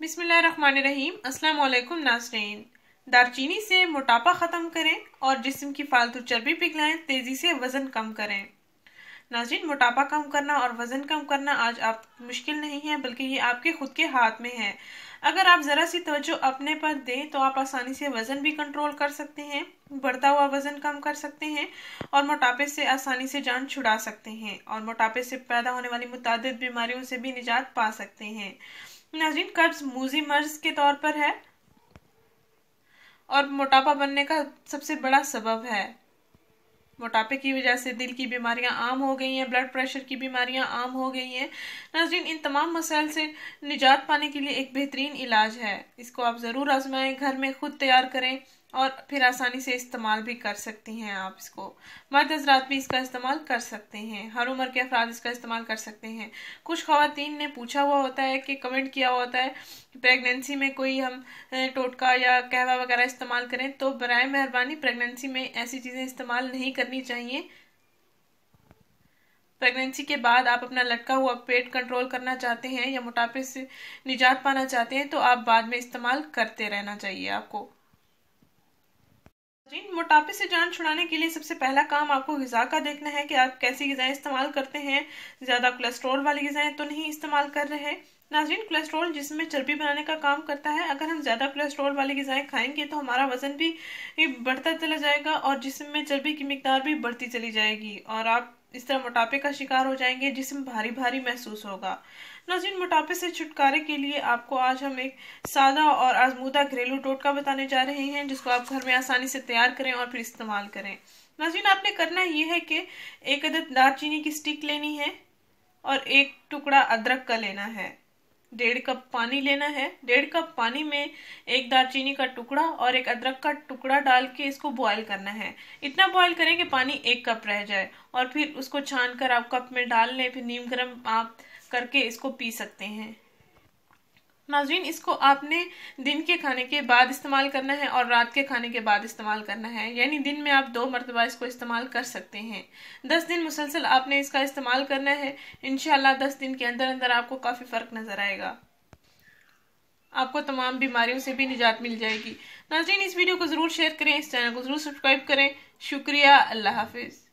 बिस्मिल्लाहिर्रहमानिर्रहीम। अस्सलाम वालेकुम नाज़रीन। दारचीनी से मोटापा ख़त्म करें और जिस्म की फालतू चर्बी पिघलाएं, तेज़ी से वज़न कम करें। नाज़रीन, मोटापा कम करना और वज़न कम करना आज आप मुश्किल नहीं है, बल्कि ये आपके खुद के हाथ में है। अगर आप ज़रा सी तवज्जो अपने पर दें तो आप आसानी से वज़न भी कंट्रोल कर सकते हैं, बढ़ता हुआ वज़न कम कर सकते हैं और मोटापे से आसानी से जान छुड़ा सकते हैं और मोटापे से पैदा होने वाली मुतादिद बीमारियों से भी निजात पा सकते हैं। नाज़रीन, कब्ज़ मूज़ी मर्ज के तौर पर है और मोटापा बनने का सबसे बड़ा सबब है। मोटापे की वजह से दिल की बीमारियां आम हो गई हैं, ब्लड प्रेशर की बीमारियां आम हो गई हैं। नाज़रीन, इन तमाम मसाइल से निजात पाने के लिए एक बेहतरीन इलाज है। इसको आप ज़रूर आजमाएं, घर में खुद तैयार करें और फिर आसानी से इस्तेमाल भी कर सकती हैं। आप इसको मर्द हज़रात भी इसका इस्तेमाल कर सकते हैं, हर उम्र के अफराद इसका इस्तेमाल कर सकते हैं। कुछ ख़वातीन ने पूछा हुआ होता है कि कमेंट किया होता है कि प्रेगनेंसी में कोई हम टोटका या कहवा वगैरह इस्तेमाल करें, तो बराए मेहरबानी प्रेगनेंसी में ऐसी चीज़ें इस्तेमाल नहीं करनी चाहिए। प्रेगनेंसी के बाद आप अपना लटका हुआ पेट कंट्रोल करना चाहते हैं या मोटापे से निजात पाना चाहते हैं तो आप बाद में इस्तेमाल करते रहना चाहिए आपको। मोटापे से जान छुड़ाने के लिए सबसे पहला काम आपको ग़िज़ा का देखना है कि आप कैसी ग़िज़ाएं इस्तेमाल करते हैं। ज़्यादा कोलेस्ट्रॉल वाली ग़िज़ाएं तो नहीं इस्तेमाल कर रहे हैं। नाज़रीन, कोलेस्ट्रॉल जिस्म में चर्बी बनाने का काम करता है। अगर हम ज़्यादा कोलेस्ट्रॉल वाली ग़िज़ाएं खाएंगे तो हमारा वज़न भी बढ़ता चला जाएगा और जिस्म में चर्बी की मिकदार भी बढ़ती चली जाएगी और आप इस तरह मोटापे का शिकार हो जाएंगे, जिस्म भारी भारी महसूस होगा। नाज़रीन, मोटापे से छुटकारे के लिए आपको आज हम एक सादा और आजमूदा घरेलू टोटका बताने जा रहे हैं, जिसको आप घर में आसानी से तैयार करें और फिर इस्तेमाल करें। नाज़रीन, आपने करना यह है कि एक अदद दालचीनी की स्टिक लेनी है और एक टुकड़ा अदरक का लेना है। 1.5 कप पानी लेना है। 1.5 कप पानी में एक दालचीनी का टुकड़ा और एक अदरक का टुकड़ा डाल के इसको बॉयल करना है। इतना बॉयल करें कि पानी 1 कप रह जाए और फिर उसको छान कर आप कप में डाल लें। फिर नीम गर्म आप करके इसको पी सकते हैं। नाज़रीन, इसको आपने दिन के खाने के बाद इस्तेमाल करना है और रात के खाने के बाद इस्तेमाल करना है, यानी दिन में आप 2 मरतबा इसको इस्तेमाल कर सकते हैं। 10 दिन मुसलसल आपने इसका इस्तेमाल करना है। इंशाल्लाह 10 दिन के अंदर अंदर आपको काफ़ी फ़र्क नज़र आएगा, आपको तमाम बीमारियों से भी निजात मिल जाएगी। नाज़रीन, इस वीडियो को ज़रूर शेयर करें, इस चैनल को ज़रूर सब्सक्राइब करें। शुक्रिया। अल्लाह हाफिज़।